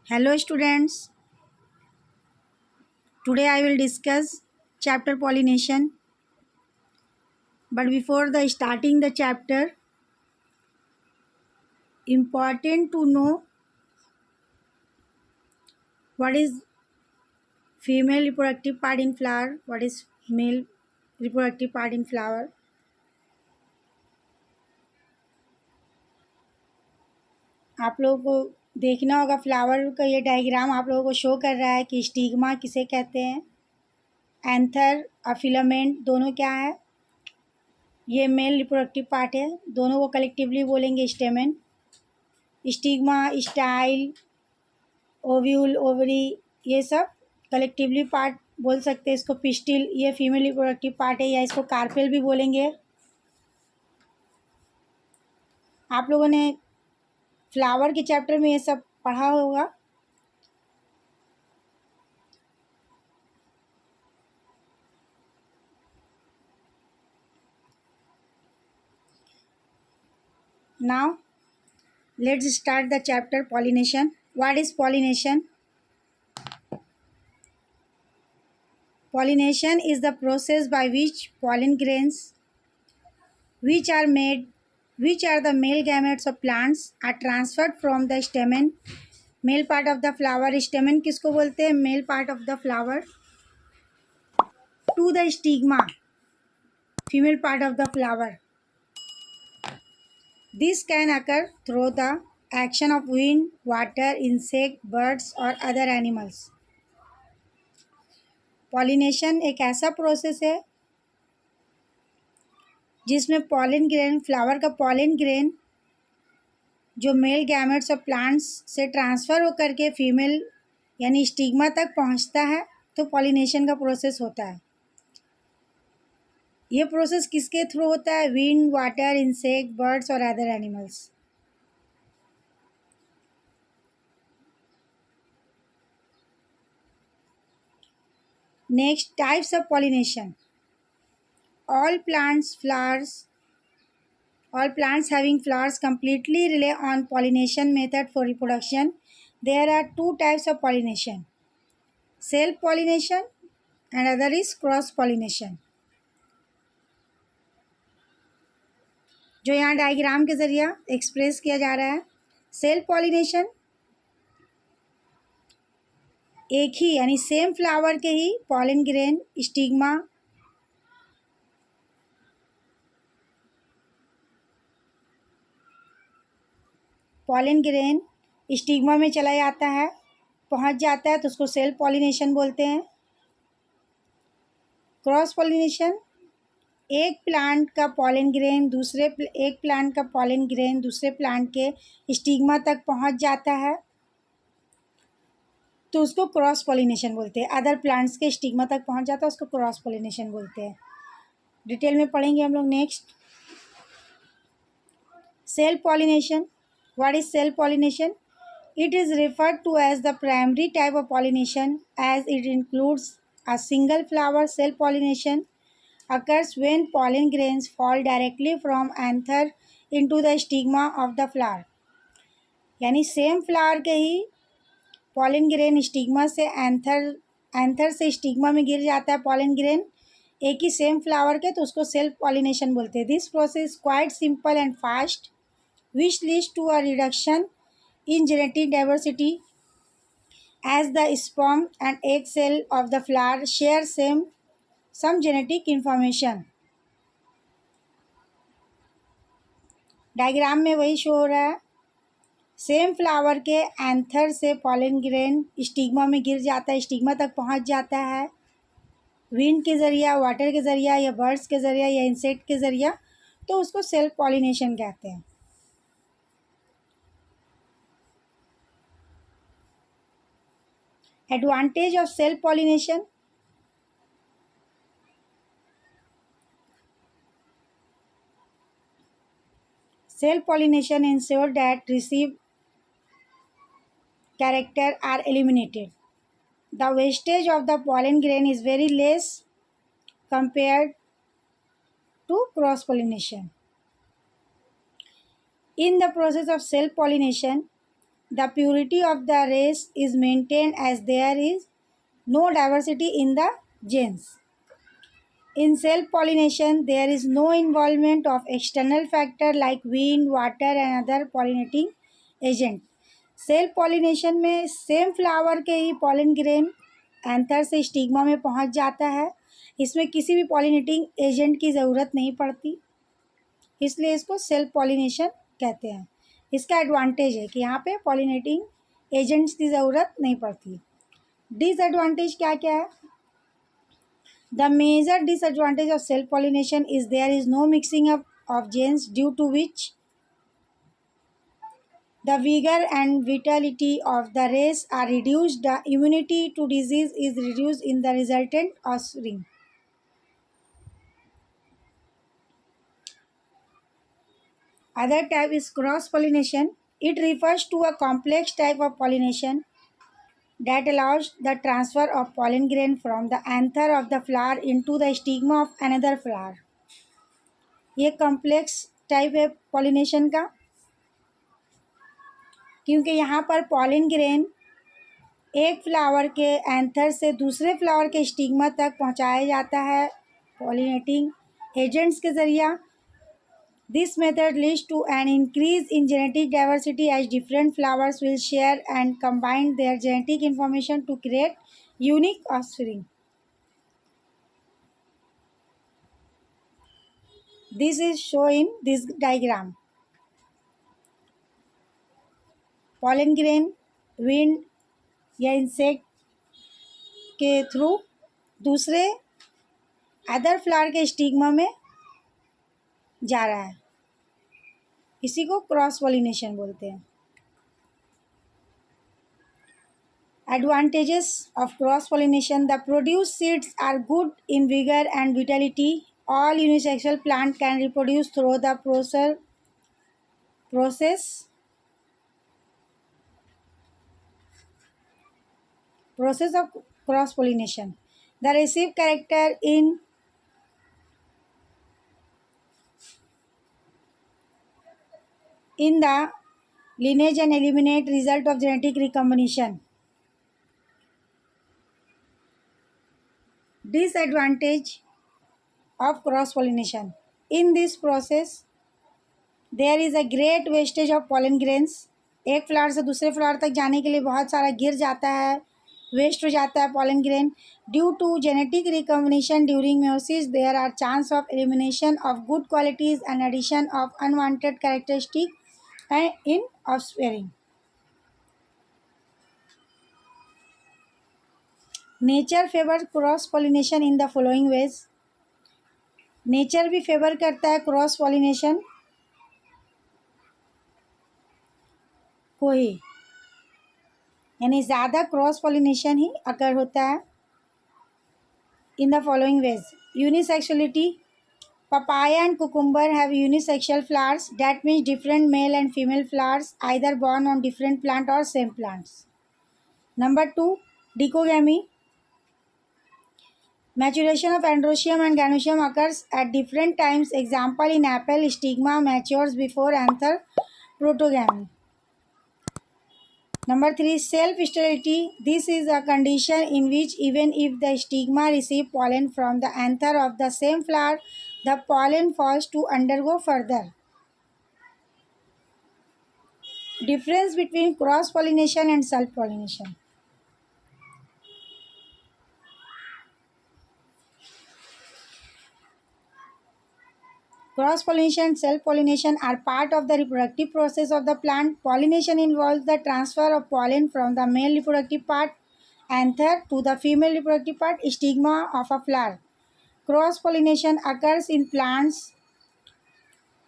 Hello students, today I will discuss chapter pollination. But before the starting the chapter, important to know what is female reproductive part in flower, what is male reproductive part in flower. आप लोगों को देखना होगा flower का ये diagram आप लोगों को शो कर रहा है कि स्टिग्मा किसे कहते हैं, एंथर और फिलामेंट दोनों क्या है। ये मेल रिप्रोडक्टिव पार्ट है, दोनों को कलेक्टिवली बोलेंगे stamen. Stigma, style, ovule, ovary, ये सब कलेक्टिवली पार्ट बोल सकते हैं। इसको पिस्टिल, ये फीमेल रिप्रोडक्टिव पार्ट है, या इसको कार्पेल भी बोलेंगे। आप लोगों ने फ्लावर के चैप्टर में ये सब पढ़ा होगा। Now let's start the chapter pollination. What is pollination? Pollination is the process by which pollen grains, which are the male gametes of plants, are transferred from the stamen, male part of the flower, stamen किसको बोलते हैं? male part of the flower, to the stigma, female part of the flower. This can occur through the action of wind, water, insect, birds or other animals. Pollination एक ऐसा process है जिसमें pollen grain, flower का pollen grain जो male gametes और plants से transfer होकर के फीमेल यानी स्टिग्मा तक पहुंचता है, तो पॉलिनेशन का प्रोसेस होता है। ये प्रोसेस किसके थ्रू होता है? विंड, वाटर, इंसेक्ट, बर्ड्स और other animals. Next, types of pollination. All plants having flowers completely rely on pollination method for reproduction. There are two types of pollination: self pollination and other is cross pollination. जो यहाँ diagram के जरिए express किया जा रहा है, self pollination एक ही यानी सेम फ्लावर के ही pollen grain, stigma pollen grain stigma में चला जाता है, पहुंच जाता है, तो उसको सेल्फ पॉलिनेशन बोलते हैं। क्रॉस पॉलिनेशन एक प्लांट का पॉलन ग्रेन एक प्लांट का पॉलन ग्रेन दूसरे प्लांट के स्टिग्मा तक पहुंच जाता है, तो उसको क्रॉस पॉलिनेशन बोलते हैं। अदर प्लांट्स के स्टिग्मा तक पहुंच जाता है, उसको क्रॉस पॉलिनेशन बोलते हैं। डिटेल में पढ़ेंगे हम लोग। Next, self pollination. What is self pollination? It is referred to as the primary type of pollination as it includes a single flower. Self pollination occurs when pollen grains fall directly from anther into the stigma of the flower. यानी same flower के ही pollen grain stigma से anther से stigma में गिर जाता है pollen grain, एक ही सेम फ्लावर के, तो उसको सेल्फ पॉलिनेशन बोलते हैं। This process quite simple and fast which leads to a reduction in genetic diversity as the sperm and egg cell of the flower share some genetic information. Diagram में वही show हो रहा है, same flower के anther से pollen grain stigma में गिर जाता है, स्टिग्मा तक पहुंच जाता है विंड के ज़रिया, वाटर के ज़रिया या बर्ड्स के ज़रिया या इंसेक्ट के ज़रिया, तो उसको सेल्फ पॉलिनेशन कहते हैं। Advantage of self pollination. Self pollination ensure that received character are eliminated. The wastage of the pollen grain is very less compared to cross pollination. In the process of self pollination, the purity of the race is maintained as there is no diversity in the genes. In self-pollination, there is no involvement of external factor like wind, water and other pollinating agent. Self pollination में same flower के ही pollen grain anther से stigma में पहुंच जाता है। इसमें किसी भी पॉलिनेटिंग एजेंट की ज़रूरत नहीं पड़ती, इसलिए इसको सेल्फ पॉलिनेशन कहते हैं। इसका एडवांटेज है कि यहाँ पे पॉलिनेटिंग एजेंट्स की ज़रूरत नहीं पड़ती। डिसएडवांटेज क्या क्या है? The major disadvantage of self-pollination is there is no mixing up of genes, due to which the vigor and vitality of the race are reduced. The immunity to disease is reduced in the resultant offspring. Other type is cross-pollination. It refers to a complex type of pollination that allows the transfer of pollen grain from the anther of the flower into the stigma of another flower. ये complex type है pollination का, क्योंकि यहाँ पर pollen grain एक flower के anther से दूसरे फ्लावर के स्टिग्मा तक पहुँचाया जाता है पॉलिनेटिंग एजेंट्स के ज़रिया। This method leads to an increase in genetic diversity as different flowers will share and combine their genetic information to create unique offspring. This is shown in this diagram. Pollen grain, wind या insect के through दूसरे other flower के stigma में जा रहा है, इसी को क्रॉस पॉलिनेशन बोलते हैं। Advantages of cross pollination: the produced seeds are good in vigor and vitality. All unisexual plant can reproduce through the process of cross pollination. The receive character in the lineage and eliminate result of genetic recombination. Disadvantage of cross pollination: in this process there is a great wastage of pollen grains. एक flower से दूसरे flower तक जाने के लिए बहुत सारा गिर जाता है, वेस्ट हो जाता है pollen grain. Due to genetic recombination during meiosis, there are chance of elimination of good qualities and addition of unwanted characteristics in offspring. Nature favour cross pollination in the following veg. Nature भी favour करता है cross pollination को ही, यानी ज़्यादा cross pollination ही अकर होता है in the following veg. Unisexuality: papaya and cucumber have unisexual flowers. That means different male and female flowers either born on different plant or same plants. Number 2, dichogamy. Maturation of androecium and gynoecium occurs at different times. Example, in apple, stigma matures before anther protogamy. Number 3, self-sterility. This is a condition in which even if the stigma receive pollen from the anther of the same flower, the pollen falls to undergo further. Difference between cross-pollination and self-pollination. Cross-pollination and self-pollination are part of the reproductive process of the plant. Pollination involves the transfer of pollen from the male reproductive part, anther, to the female reproductive part, stigma of a flower. Cross-pollination occurs in plants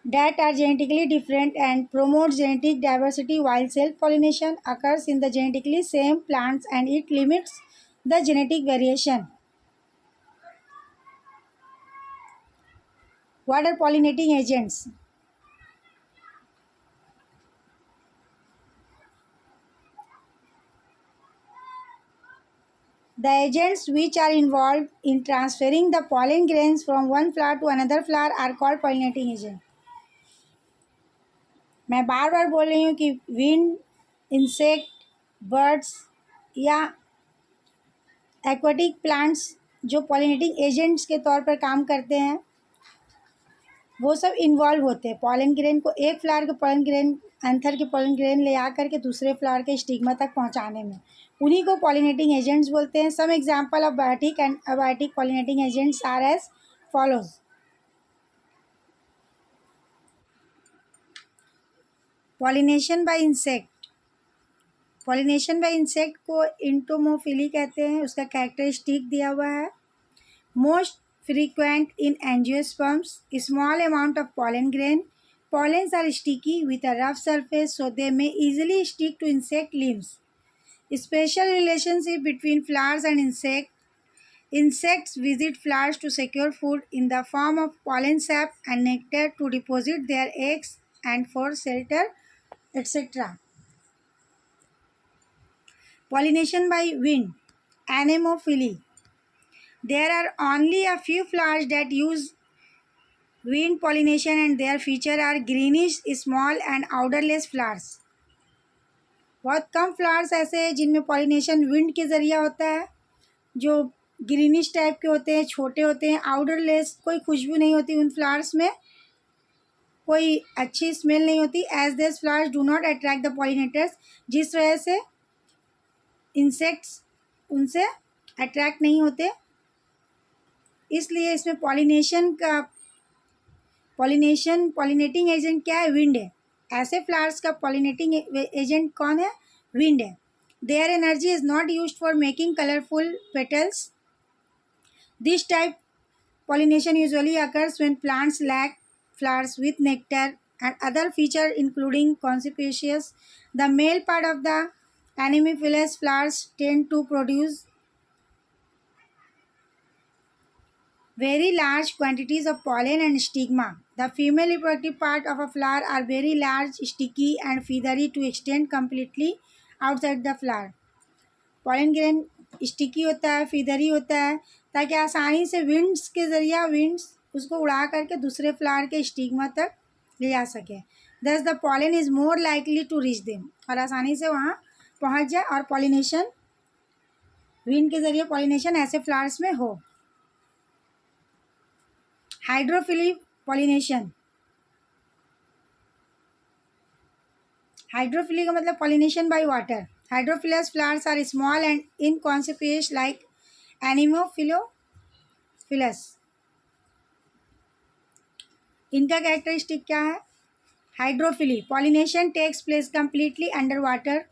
that are genetically different and promotes genetic diversity, while self-pollination occurs in the genetically same plants and it limits the genetic variation. What are pollinating agents? The agents which are involved in transferring the pollen grains from one flower to another flower are called pollinating agent. मैं बार बार बोल रही हूँ कि wind insect, birds या aquatic plants जो pollinating agents के तौर पर काम करते हैं, वो सब इन्वॉल्व होते हैं पॉलन ग्रेन को, एक फ्लावर के पॉलन ग्रेन एंथर के पॉलन ग्रेन ले आकर के दूसरे फ्लावर के स्टिग्मा तक पहुंचाने में। उन्हीं को पॉलिनेटिंग एजेंट्स बोलते हैं। Some example of biotic and abiotic pollinating agents are as follows. Pollination by insect. Pollination by insect को इंटोमोफिली कहते हैं। उसका कैरेक्टरिस्टिक दिया हुआ है। Most frequent in angiosperms, small amount of pollen grain. Pollens are sticky with a rough surface, so they may easily stick to insect limbs. Special relationship between flowers and insect. Insects visit flowers to secure food in the form of pollen sap and nectar to deposit their eggs and for shelter, etc. Pollination by wind. Anemophily. There are only a few flowers that use wind pollination and their feature are greenish, small and outerless flowers. बहुत कम flowers ऐसे हैं जिनमें pollination wind के ज़रिए होता है, जो greenish type के होते हैं, छोटे होते हैं, आउटरलेस, कोई खुशबू नहीं होती उन फ्लावर्स में, कोई अच्छी स्मेल नहीं होती। As this flowers do not attract the pollinators, जिस वजह से इंसेक्ट्स उनसे अट्रैक्ट नहीं होते, इसलिए इसमें पॉलिनेटिंग एजेंट क्या है? विंड है। ऐसे फ्लावर्स का पॉलिनेटिंग एजेंट कौन है? विंड है। There energy is not used for making colourful petals. This type pollination usually occurs when plants lack flowers with nectar and other feature including conspicuous. The male part of the anemophilous flowers tend to produce very large quantities of pollen and stigma. The female reproductive part of a flower are very large, sticky and feathery to extend completely outside the flower. Pollen grain sticky होता है, feathery होता है, ताकि आसानी से winds के ज़रिए winds उसको उड़ा करके दूसरे फ्लावर के स्टिग्मा तक ले जा सके। Thus the pollen is more likely to reach them, और आसानी से वहाँ पहुँच जाए और पॉलिनेशन विंड के ज़रिए पॉलिनेशन ऐसे फ्लावर्स में हो। Hydrophily pollination. हाइड्रोफिली का मतलब pollination by water. Hydrophilous flowers are small and inconsequential like anemophilous. इनका कैरेक्टरिस्टिक क्या है? Hydrophily pollination takes place completely under water.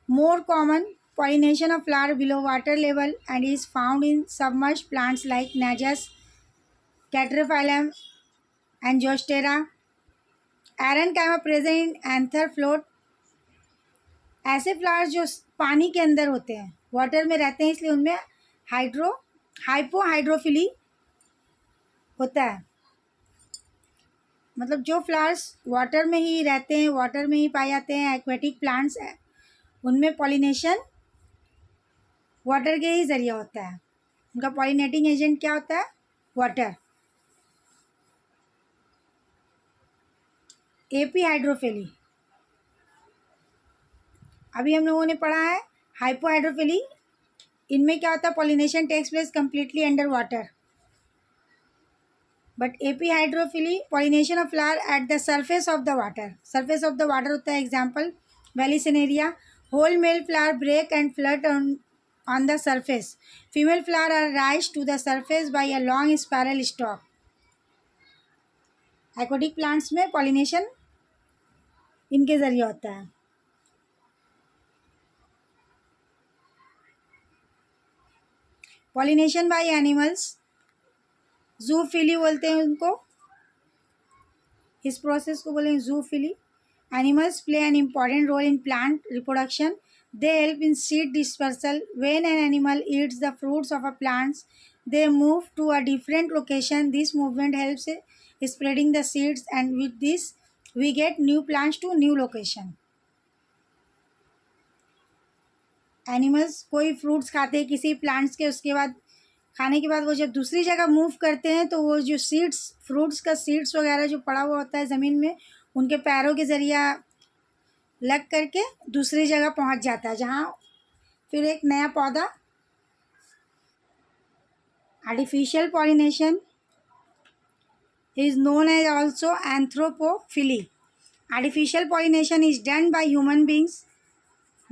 More common pollination of flower below water level and is found in submerged plants like Najas, Caterphyllum, Angiostera. Arenchyma present in anther float. ऐसे flowers जो पानी के अंदर होते हैं, water में रहते हैं, इसलिए उनमें हाइपोहाइड्रोफिली होता है। मतलब जो फ्लावर्स वाटर में ही रहते हैं, वाटर में ही पाए जाते हैं, एक्वेटिक प्लांट्स है, उनमें पॉलिनेशन वाटर के ही ज़रिए होता है। उनका पॉलिनेटिंग एजेंट क्या होता है? वाटर। एपीहाइड्रोफिली, अभी हम लोगों ने पढ़ा है हाइपोहाइड्रोफिली। इनमें क्या होता है? Pollination takes place completely under water. But epihydrophily pollination of flower at the surface of the water. Surface of the water होता है। Example vallisneria. Whole male flower break and float on the surface. Female flower are raised to the surface by a long spiral stalk. Aquatic plants में pollination इनके ज़रिए होता है। Pollination by animals, zoophily बोलते हैं उनको, इस प्रोसेस को बोलेंगे zoophily. Animals play an important role in plant reproduction. They help in seed dispersal. When an animal eats the fruits of a plant, they move to a different location. This movement helps spreading the seeds, and with this, we get new plants to new location. Animals कोई fruits खाते हैं किसी plants के, उसके बाद खाने के बाद वो जब दूसरी जगह मूव करते हैं तो वो जो सीड्स, फ्रूट्स का सीड्स वगैरह जो पड़ा हुआ होता है ज़मीन में, उनके पैरों के ज़रिए लग करके दूसरी जगह पहुंच जाता है जहां फिर एक नया पौधा। Artificial pollination is known as also anthropophily. Artificial pollination is done by human beings.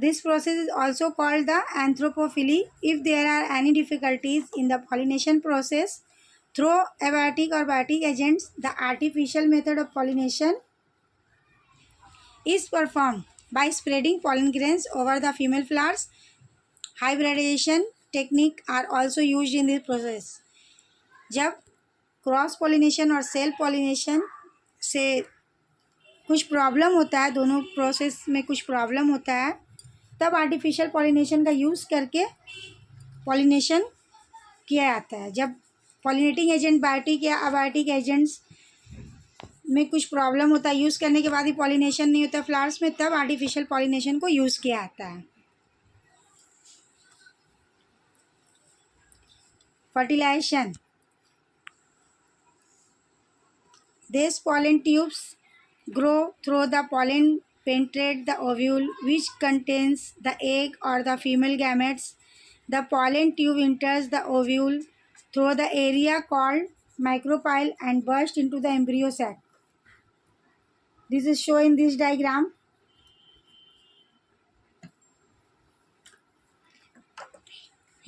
This process is also called the anthropophily. If there are any difficulties in the pollination process through abiotic or biotic agents, the artificial method of pollination is performed by spreading pollen grains over the female flowers. Hybridization technique are also used in this process. जब cross pollination और self pollination से कुछ problem होता है, दोनों process में कुछ problem होता है, तब आर्टिफिशियल पॉलिनेशन का यूज़ करके पॉलिनेशन किया जाता है। जब पॉलिनेटिंग एजेंट बायोटिक या अबायोटिक एजेंट्स में कुछ प्रॉब्लम होता है, यूज़ करने के बाद भी पॉलिनेशन नहीं होता फ्लावर्स में, तब आर्टिफिशियल पॉलिनेशन को यूज़ किया जाता है। Fertilisation, these pollen tubes grow through the pollen penetrate the ovule which contains the egg or the female gametes. The pollen tube enters the ovule through the area called micropyle and bursts into the embryo sac. This is shown in this diagram.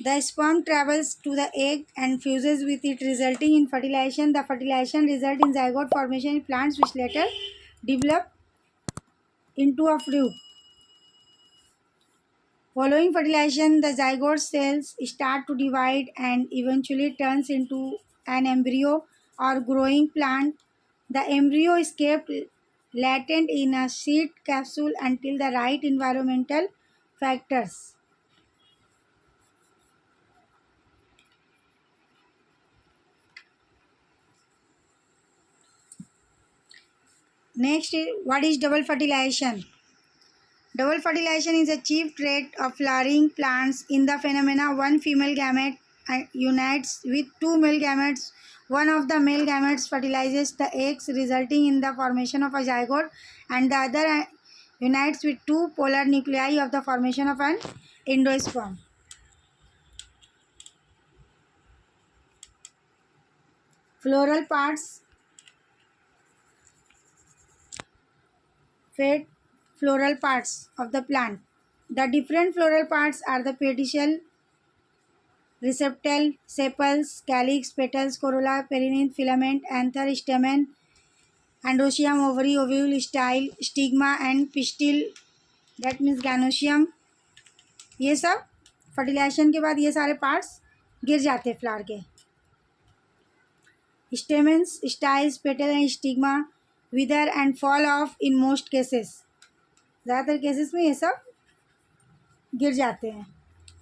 The sperm travels to the egg and fuses with it, resulting in fertilization. The fertilization results in zygote formation in plants which later develop into a fruit. Following fertilization, the zygote cells start to divide and eventually turns into an embryo or growing plant. The embryo is kept latent in a seed capsule until the right environmental factors. Next, what is double fertilization? Double fertilization is a chief trait of flowering plants. In the phenomena, one female gamete unites with two male gametes. One of the male gametes fertilizes the eggs, resulting in the formation of a zygote, and the other unites with two polar nuclei of the formation of an endosperm. Floral parts. Floral parts of the plant. The different floral parts are the pedicel, receptacle, sepals, calyx, petals, corolla, perianth, filament, anther, stamen, androecium, ovary, ovule, style, stigma and pistil, that means ganoecium. ये सब fertilisation के बाद ये सारे parts गिर जाते हैं flower के। Stamens, styles, petal and stigma wither and fall off in most cases. ज़्यादातर केसेस में ये सब गिर जाते हैं।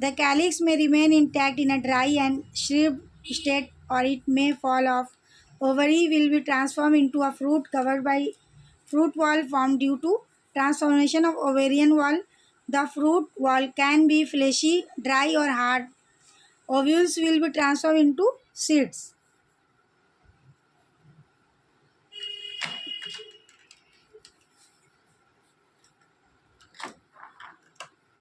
द कैलिक्स में remain intact in a dry and shrivelled state और it may fall off. Ovary will be transform into a fruit covered by fruit wall formed due to transformation of ovarian wall. The fruit wall can be fleshy, dry or hard. Ovules will be transformed into seeds.